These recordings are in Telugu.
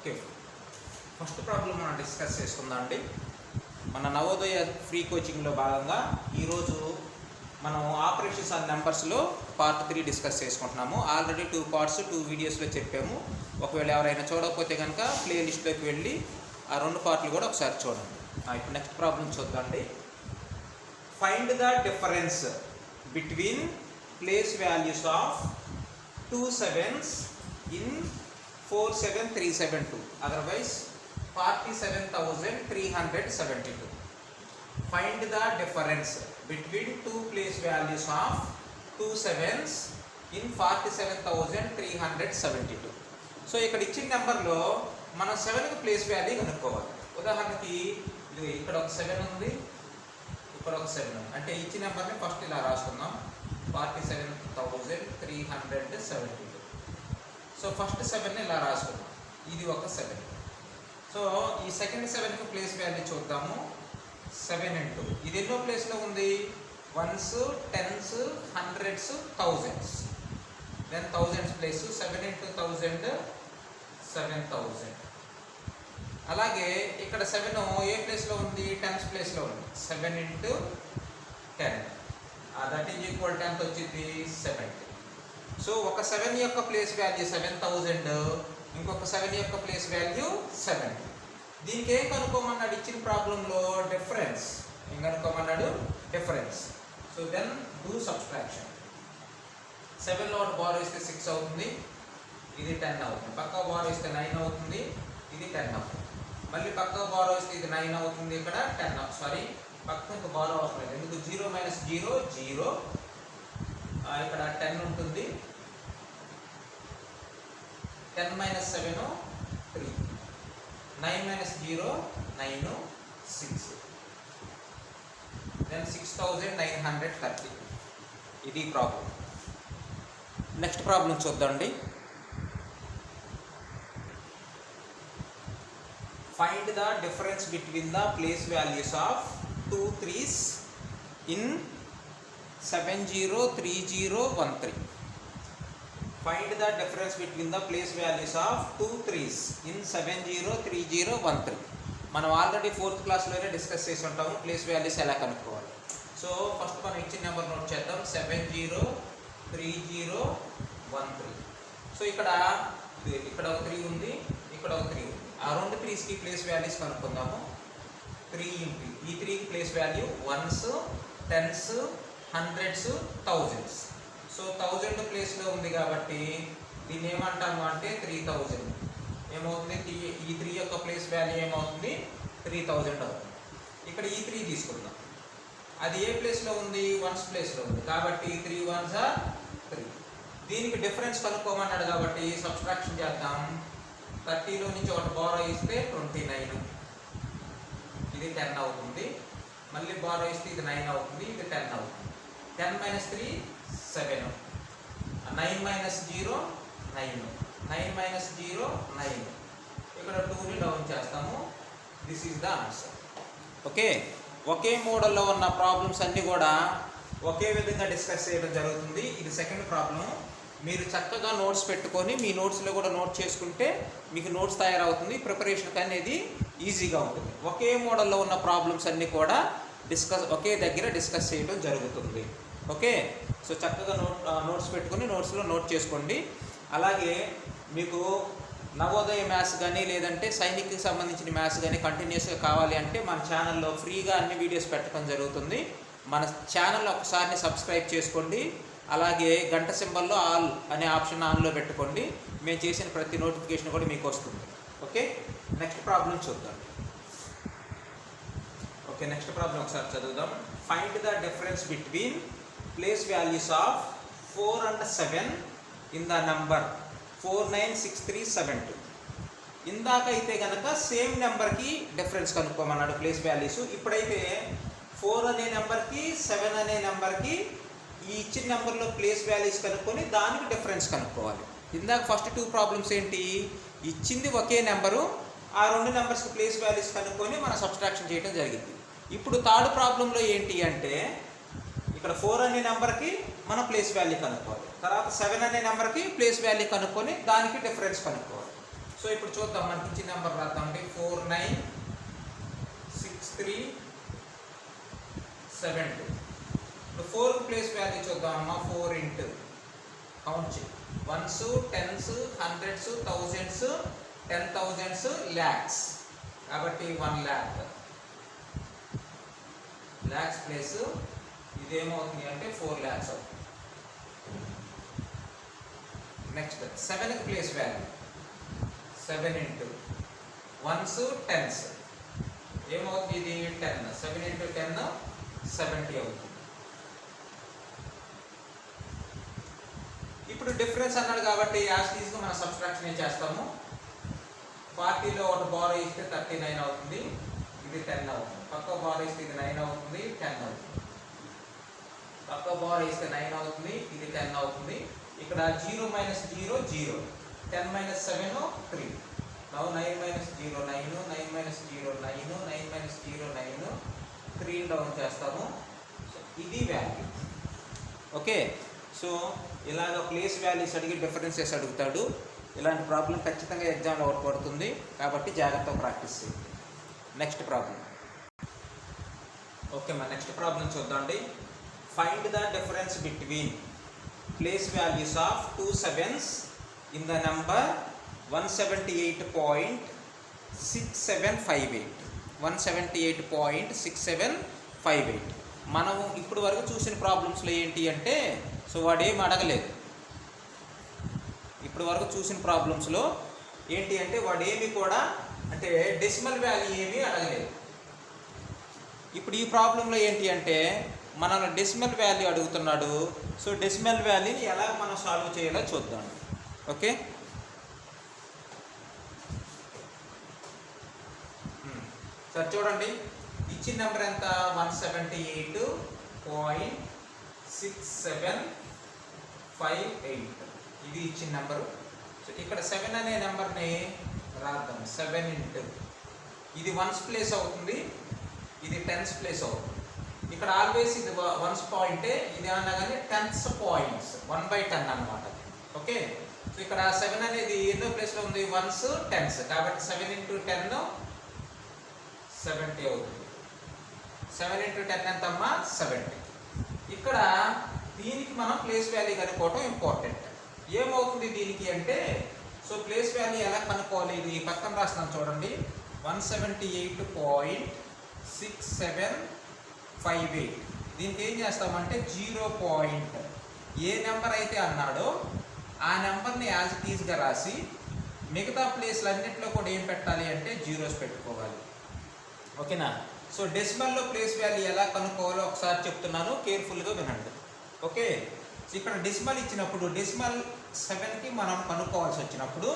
ఓకే, ఫస్ట్ ప్రాబ్లం మనం డిస్కస్ చేసుకుందాం అండి. మన నవోదయ ఫ్రీ కోచింగ్లో భాగంగా ఈరోజు మనం ఆపరేషన్స్ ఆన్ నెంబర్స్లో పార్ట్ 3 డిస్కస్ చేసుకుంటున్నాము. ఆల్రెడీ 2 పార్ట్స్ 2 వీడియోస్లో చెప్పాము. ఒకవేళ ఎవరైనా చూడకపోతే కనుక ప్లేలిస్ట్లోకి వెళ్ళి ఆ 2 పార్ట్లు కూడా ఒకసారి చూడండి. ఇప్పుడు నెక్స్ట్ ప్రాబ్లం చూద్దాండి. Find the difference between place values of 2 sevens in 47372, otherwise 47,372. Find the difference between two place values of 2 sevens in 47,372. So ఇక్కడ ఇచ్చిన నెంబర్లో మనం 7కి ప్లేస్ వాల్యూ కనుక్కోవాలి. ఉదాహరణకి ఇక్కడ ఒక 7 ఉంది, ఇక్కడ ఒక 7 ఉంది. అంటే ఇచ్చిన నెంబర్ని ఫస్ట్ ఇలా రాసుకుందాం, 47,372. సో ఫస్ట్ 7ని ఇలా రాసుకుందాం, ఇది ఒక 7. సో ఈ సెకండ్ 7కి ప్లేస్ వాల్యూ చూద్దాము. 7 ఇంటూ ఇది ఎన్నో ప్లేస్లో ఉంది? 1s, 10s, 100s, 1000s. Then 1000s place 7 into 1000 7,000. అలాగే ఇక్కడ 7 ఏ ప్లేస్లో ఉంది? 10s ప్లేస్లో ఉంది. 7 into 10 that is equal to ఎంత వచ్చింది? 70. సో ఒక 7 యొక్క ప్లేస్ వాల్యూ 7,000, ఇంకొక 7 యొక్క ప్లేస్ వాల్యూ 70. దీనికి ఏం కనుక్కోమన్నాడు ఇచ్చిన ప్రాబ్లంలో? డిఫరెన్స్. ఏం కనుక్కోమన్నాడు? Difference. So then do subtraction. 7లో ఒకటి బారో ఇస్తే 6 అవుతుంది, ఇది 10 అవుతుంది. పక్క బారో ఇస్తే 9 అవుతుంది, ఇది 10 అవుతుంది. మళ్ళీ పక్క బారో ఇస్తే ఇది 9 అవుతుంది, ఇక్కడ 10. సారీ, పక్క ఇంకా బారో అవసరం లేదు, ఎందుకు 0 - 0 0, ఇక్కడ 10 ఉంటుంది. 10 - 7 3, 9 - 0 9 6, then 6,930. ఇది ప్రాబ్లం. నెక్స్ట్ ప్రాబ్లం చూద్దామండి. Find the difference between the place values of 2 3s in 703013. Find the difference between the place values of 2 3s in 703013. మనం ఆల్రెడీ 4th క్లాస్లోనే డిస్కస్ చేసి ఉంటాము ప్లేస్ వాల్యూస్ ఎలా కనుక్కోవాలి. సో ఫస్ట్ మనం ఇచ్చిన నెంబర్ నోట్ చేద్దాం, 703013. సో ఇక్కడ ఒక 3 ఉంది, ఇక్కడ ఒక 3 ఉంది. ఆ 2 3స్కి ప్లేస్ వాల్యూస్ కనుక్కుందాము. 3 ఇంటూ ఈ 3కి place value 1s, 10s, 100s, 1000s. So 1000 ప్లేస్లో ఉంది కాబట్టి దీన్ని ఏమంటాము అంటే 3000. ఏమవుతుంది? ఈ 3 యొక్క ప్లేస్ వాల్యూ ఏమవుతుంది? 3000 అవుతుంది. ఇక్కడ ఈ 3 తీసుకుందాం, అది ఏ ప్లేస్లో ఉంది? 1s ప్లేస్లో ఉంది కాబట్టి 3 1s are 3. దీనికి డిఫరెన్స్ కనుక్కోమన్నాడు కాబట్టి సబ్స్ట్రాక్షన్ చేద్దాం. 30లో నుంచి ఒకటి బారో ఇస్తే 29, ఇది 10 అవుతుంది. మళ్ళీ బారో ఇస్తే ఇది 9 అవుతుంది, ఇది 10 అవుతుంది. 10 - 3 7, 9 - 0 9, 9 - 0 9. ఇక్కడ 2ని డౌన్ చేస్తాము. This is the answer. Okay, ఒకే మోడల్లో ఉన్న ప్రాబ్లమ్స్ అన్నీ కూడా ఒకే విధంగా డిస్కస్ చేయడం జరుగుతుంది. ఇది సెకండ్ ప్రాబ్లం. మీరు చక్కగా నోట్స్ పెట్టుకొని మీ నోట్స్లో కూడా నోట్ చేసుకుంటే మీకు నోట్స్ తయారవుతుంది. ప్రిపరేషన్ అనేది ఈజీగా ఉంటుంది. ఒకే మోడల్లో ఉన్న ప్రాబ్లమ్స్ అన్నీ కూడా ఒకే దగ్గర డిస్కస్ చేయడం జరుగుతుంది. ఓకే, సో చక్కగా నోట్స్ పెట్టుకొని నోట్స్లో నోట్ చేసుకోండి. అలాగే మీకు నవోదయ మ్యాథ్స్ కానీ లేదంటే సైనిక్కి సంబంధించిన మ్యాథ్స్ కానీ కంటిన్యూస్గా కావాలి అంటే మన ఛానల్లో ఫ్రీగా అన్ని వీడియోస్ పెట్టడం జరుగుతుంది. మన ఛానల్ ఒకసారి సబ్స్క్రైబ్ చేసుకోండి. అలాగే గంట సింబల్లో ఆల్ అనే ఆప్షన్ ఆన్లో పెట్టుకోండి. మేము చేసిన ప్రతి నోటిఫికేషన్ కూడా మీకు వస్తుంది. ఓకే, నెక్స్ట్ ప్రాబ్లం చూద్దాం. ఓకే, నెక్స్ట్ ప్రాబ్లం ఒకసారి చదువుదాం. Find the difference between place values of 4 and 7 in the number 496372. ఇందాక అయితే కనుక సేమ్ నెంబర్కి డిఫరెన్స్ కనుక్కోమన్నాడు ప్లేస్ వాల్యూస్. ఇప్పుడైతే 4 అనే నెంబర్కి 7 అనే నెంబర్కి ఈ ఇచ్చిన నెంబర్లో ప్లేస్ వాల్యూస్ కనుక్కొని దానికి డిఫరెన్స్ కనుక్కోవాలి. ఇందాక ఫస్ట్ 2 ప్రాబ్లమ్స్ ఏంటి? ఇచ్చింది ఒకే నెంబరు, ఆ 2 నెంబర్స్కి ప్లేస్ వాల్యూస్ కనుక్కొని మనం సబ్స్ట్రాక్షన్ చేయడం జరిగింది. ఇప్పుడు థర్డ్ ప్రాబ్లంలో ఏంటి అంటే ఇక్కడ 4 అనే నెంబర్కి మనం ప్లేస్ వాల్యూ కనుక్కోవాలి, తర్వాత 7 అనే నెంబర్కి ప్లేస్ వాల్యూ కనుక్కొని దానికి డిఫరెన్స్ కనుక్కోవాలి. సో ఇప్పుడు చూద్దాం, మనకి ఇచ్చిన నెంబర్ రాద్దాం అంటే 496372. ఇప్పుడు 4 ప్లేస్ వాల్యూ చూద్దాం అమ్మా. 4 ఇంటూ కౌంట్ చేయి, 1s 10s 100s 1000s 10,000s lakhs, కాబట్టి 1 lakh. లాక్స్ ప్లేస్ ఇదేమవుతుంది అంటే 4 lakhs అవుతుంది. Next 7 place value 7 into 1s 10s ఏమవుతుంది, ఇది 10. 7 ఇంటూ 10 70 అవుతుంది. ఇప్పుడు డిఫరెన్స్ అన్నాడు కాబట్టి యాజ్ టీజ్గా మనం సబ్స్ట్రాక్షన్ చేస్తాము. 40లో ఒకటి బారో ఇస్తే 39 అవుతుంది, ఇది 10 అవుతుంది. పక్క బారో ఇస్తే ఇది 9 అవుతుంది, 10 అవుతుంది. పక్క బారో ఇస్తే 9 అవుతుంది, ఇది 10 అవుతుంది. ఇక్కడ 0 minus 0 0, 10 minus 7 3. Now 9 minus 0 9, 9 minus 0 9, 9 minus 0 9, 3 down చేస్తాము. సో ఇది వాల్యూ. ఓకే, సో ఇలాగ ప్లేస్ వాల్యూస్ అడిగి డిఫరెన్సెస్ అడుగుతాడు. ఇలాంటి ప్రాబ్లం ఖచ్చితంగా ఎగ్జామ్లో ఒకటి పడుతుంది, కాబట్టి జాగ్రత్తగా ప్రాక్టీస్ చేయండి. Next problem. ఓకే, మన నెక్స్ట్ ప్రాబ్లం చూద్దామండి. Find the difference between place values of 2 sevens in the number 178.6758. 178.6758. మనము ఇప్పుడు వరకు చూసిన ప్రాబ్లమ్స్లో ఏంటి అంటే, సో వాడు ఏమి అడగలేదు. ఇప్పుడు వరకు చూసిన ప్రాబ్లమ్స్లో ఏంటి అంటే వాడు ఏమి కూడా అంటే డెసిమల్ వాల్యూ ఏమీ అడగలేదు. ఇప్పుడు ఈ ప్రాబ్లంలో ఏంటి అంటే మనల్ని డెసిమల్ వాల్యూ అడుగుతున్నాడు. సో డెసిమల్ వాల్యూని ఎలా మనం సాల్వ్ చేయాలో చూద్దాం. ఓకే, సార్ చూడండి, ఇచ్చిన నెంబర్ ఎంత, 178.6758. ఇది ఇచ్చిన నెంబరు. సో ఇక్కడ 7 అనే నెంబర్ని రాద్దాం. 7 ఇంటూ ఇది 1s ప్లేస్ అవుతుంది, ఇది 10s ప్లేస్ అవుతుంది. ఇక్కడ ఆల్వేస్ ఇది 1s పాయింటే, ఇది అన్నా కానీ 10s పాయింట్స్ 1/10 అన్నమాట. ఓకే, సో ఇక్కడ 7 అనేది ఎన్నో ప్లేస్లో ఉంది, 1s 10s, కాబట్టి 7 ఇంటూ 10 70 అవుతుంది. 7 ఇంటూ 10 ఎంత అమ్మా, 70. ఇక్కడ దీనికి మనం ప్లేస్ వాల్యూ కనుక్కోవటం ఇంపార్టెంట్. ఏమవుతుంది దీనికి అంటే, సో ప్లేస్ వాల్యూ ఎలా కనుక్కోవాలి, ఇది పక్కన రాస్తున్నాను చూడండి. 178.6758. దీనికి ఏం చేస్తామంటే 0 పాయింట్ ఏ నెంబర్ అయితే అన్నాడో ఆ నెంబర్ని యాజ్ ఇట్ ఈజ్గా రాసి మిగతా ప్లేస్లు అన్నింటిలో కూడా ఏం పెట్టాలి అంటే జీరోస్ పెట్టుకోవాలి. ఓకేనా? సో డెసిమల్లో ప్లేస్ వాల్యూ ఎలా కనుక్కోవాలో ఒకసారి చెప్తున్నాను, కేర్ఫుల్గా వినండి. ఓకే, సో ఇక్కడ డెసిమల్ ఇచ్చినప్పుడు డెసిమల్ 7కి మనం కనుక్కోవాల్సి వచ్చినప్పుడు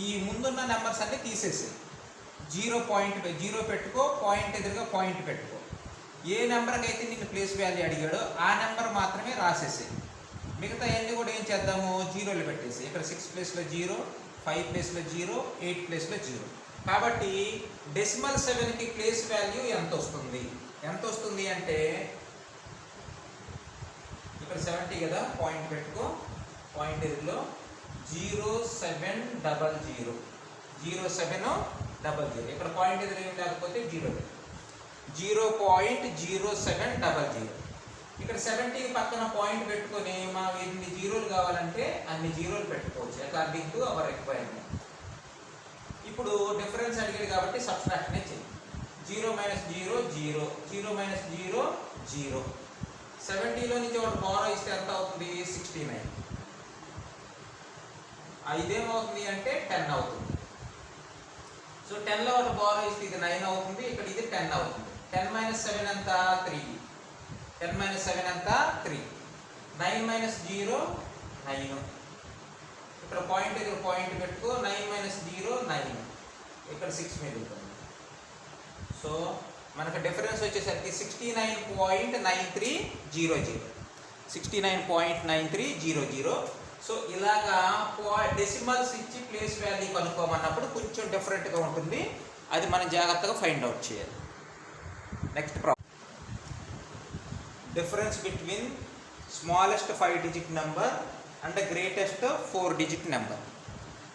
ఈ ముందున్న నెంబర్స్ అన్నీ తీసేసి 0 పెట్టుకో, పాయింట్ ఎదురుగా పాయింట్ పెట్టుకో. ఏ నెంబర్కి అయితే నేను ప్లేస్ వాల్యూ అడిగాడో ఆ నెంబర్ మాత్రమే రాసేసి మిగతా అన్నీ కూడా ఏం చేద్దాము, జీరోలు పెట్టేసి. ఇక్కడ 6 ప్లేస్లో 0, 5 ప్లేస్లో 0, 8 ప్లేస్లో 0. కాబట్టి డెసిమల్ 7కి ప్లేస్ వాల్యూ ఎంత వస్తుంది అంటే ఇక్కడ 70 కదా, పాయింట్ పెట్టుకో, పాయింట్ ఎదురులో 0700. 0700. ఇక్కడ పాయింట్ ఎదురు ఏం లేకపోతే 0. 0.0700. ఇక్కడ 70 పక్కన పాయింట్ పెట్టుకొని మనం ఎన్ని జీరోలు కావాలంటే అన్ని జీరోలు పెట్టుకోవచ్చు, అకార్డింగ్ టు అవర్ రిక్వైర్మెంట్. ఇప్పుడు డిఫరెన్స్ అడిగాడు కాబట్టి సబ్ట్రాక్షన్ చేయి. 0 మైనస్ 0 0, 0 మైనస్ 0 0. 70లో నుంచి ఒకటి బారో ఇస్తే ఎంత అవుతుంది, 69. ఇదేమవుతుంది అంటే 10 అవుతుంది. సో 10లో ఒకటి బారో ఇస్తే ఇది 9 అవుతుంది, ఇక్కడ ఇది 10 అవుతుంది. 10 మైనస్ 7 ఎంత, 3. 10 మైనస్ 7 ఎంత, 3. 9 మైనస్ 0 9. ఇక్కడ పాయింట్ పెట్టుకో, 9 మైనస్ 0 9. ఇక్కడ 6 మిగులుతుంది. సో మనకు డిఫరెన్స్ వచ్చేసరికి 69.9300. 69.9300. సో ఇలాగా డెసిమల్స్ ఇచ్చి ప్లేస్ వాల్యూ కనుక్కోమన్నప్పుడు కొంచెం డిఫరెంట్గా ఉంటుంది, అది మనం జాగ్రత్తగా ఫైండ్ అవుట్ చేయాలి. Next problem. Difference between smallest 5 digit number and greatest 4 digit number.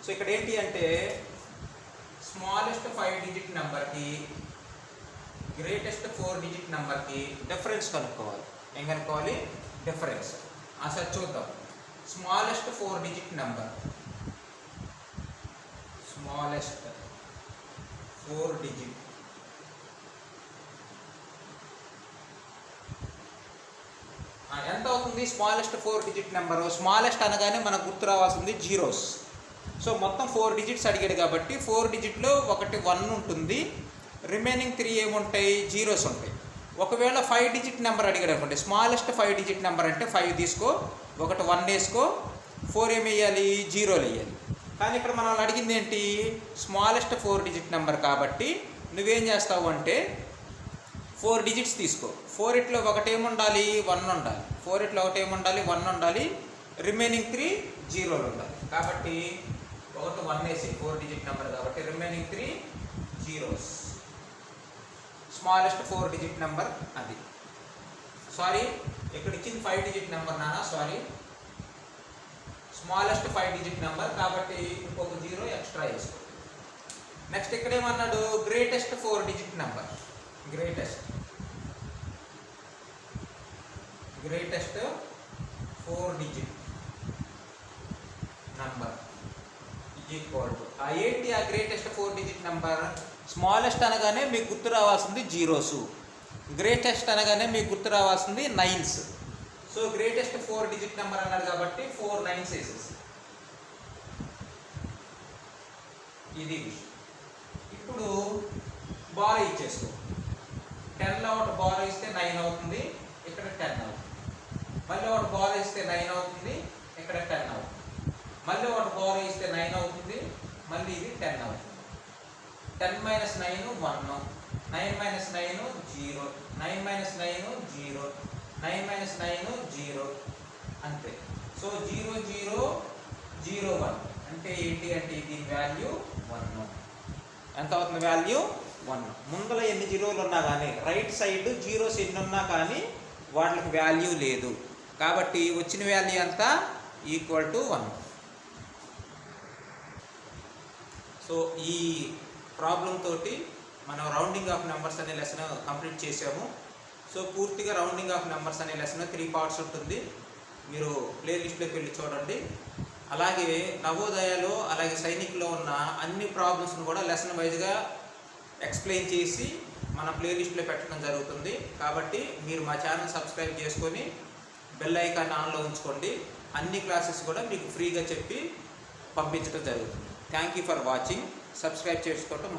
So ఇక్కడ ఏంటి అంటే స్మాలెస్ట్ 5 డిజిట్ నెంబర్కి గ్రేటెస్ట్ 4 డిజిట్ నెంబర్కి డిఫరెన్స్ కనుక్కోవాలి. ఏం కనుక్కోవాలి? డిఫరెన్స్. అసలు చూద్దాం. Smallest 4 digit number, smallest 4 digit ఎంత అవుతుంది? Smallest 4 digit number. స్మాలెస్ట్ అనగానే మనకు గుర్తు రావాల్సింది జీరోస్. సో మొత్తం 4 డిజిట్స్ అడిగాడు కాబట్టి 4 డిజిట్లో ఒకటి 1 ఉంటుంది, రిమైనింగ్ 3 ఏముంటాయి? జీరోస్ ఉంటాయి. ఒకవేళ 5 డిజిట్ నెంబర్ అడిగాడు అనుకోండి, స్మాలెస్ట్ 5 డిజిట్ నెంబర్ అంటే 5 తీసుకో, ఒకటి 1 వేసుకో, 4 ఏమి వేయాలి? జీరోలు వేయాలి. కానీ ఇక్కడ మనం అడిగింది ఏంటి? స్మాలెస్ట్ 4 డిజిట్ నెంబర్ కాబట్టి నువ్వేం చేస్తావు అంటే 4 డిజిట్స్ తీసుకో. 4 ఇట్లో ఒకటి ఏముండాలి? 1 ఉండాలి. 4 ఇట్లో ఒకటి ఏముండాలి? 1 ఉండాలి. రిమైనింగ్ 3 జీరోలు ఉండాలి. కాబట్టి ఒకటి 1 వేసి 4 డిజిట్ నెంబర్ కాబట్టి remaining 3 zeros. Smallest 4 digit number అది. సారీ, ఇక్కడ ఇచ్చింది 5 డిజిట్ నెంబర్ నానా, సారీ. స్మాలెస్ట్ 5 డిజిట్ నెంబర్ కాబట్టి ఇంకొక జీరో ఎక్స్ట్రా వేసుకో. నెక్స్ట్ ఇక్కడ ఏమన్నాడు? Greatest 4 digit number. Greatest 4 digit number equal to ఏంటి? ఆ గ్రేటెస్ట్ 4 డిజిట్ నెంబర్. స్మాలెస్ట్ అనగానే మీకు గుర్తు రావాల్సింది జీరోస్, గ్రేటెస్ట్ అనగానే మీకు గుర్తు రావాల్సింది nines. So greatest 4 digit number అన్నాడు కాబట్టి 4 9s వేసేసి ఇది. ఇప్పుడు బార్ ఇచ్చేసుకో. 10లో ఒకటి బార్ ఇస్తే 9 అవుతుంది, ఇక్కడ 10 అవుతుంది. మళ్ళీ ఒకటి బార్ ఇస్తే 9 అవుతుంది, ఇక్కడ 10 అవుతుంది. మళ్ళీ ఒకటి బార్ ఇస్తే 9 అవుతుంది, మళ్ళీ ఇది 10 అవుతుంది. 10 - 9 1, 9 - 9 0, 9 - 9 0, 9 - 9 0 అంతే. సో 0 0 0 1 అంటే ఏంటి అంటే దీని వాల్యూ 1. ఎంత అవుతుంది? వాల్యూ 1. ముందర ఎన్ని జీరోలు ఉన్నా కానీ, రైట్ సైడ్ జీరోస్ ఎన్ని ఉన్నా కానీ వాటికి వాల్యూ లేదు కాబట్టి వచ్చిన వాల్యూ అంతా ఈక్వల్ టు 1. సో ఈ ప్రాబ్లం తోటి మనం రౌండింగ్ ఆఫ్ నెంబర్స్ అనే లెసన్ కంప్లీట్ చేసాము. సో పూర్తిగా రౌండింగ్ ఆఫ్ నెంబర్స్ అనే లెసన్ 3 పార్ట్స్ ఉంటుంది. మీరు ప్లేలిస్ట్లోకి వెళ్ళి చూడండి. అలాగే నవోదయలో అలాగే సైనిక్లో ఉన్న అన్ని ప్రాబ్లమ్స్ను కూడా లెసన్ వైజ్గా ఎక్స్ప్లెయిన్ చేసి మన ప్లేలిస్ట్లో పెట్టడం జరుగుతుంది. కాబట్టి మీరు మా ఛానల్ సబ్స్క్రైబ్ చేసుకొని బెల్ ఐకాన్ ఆన్లో ఉంచుకోండి. అన్ని క్లాసెస్ కూడా మీకు ఫ్రీగా చెప్పి పంపించడం జరుగుతుంది. Thank you for watching. Subscribe చేసుకోవటం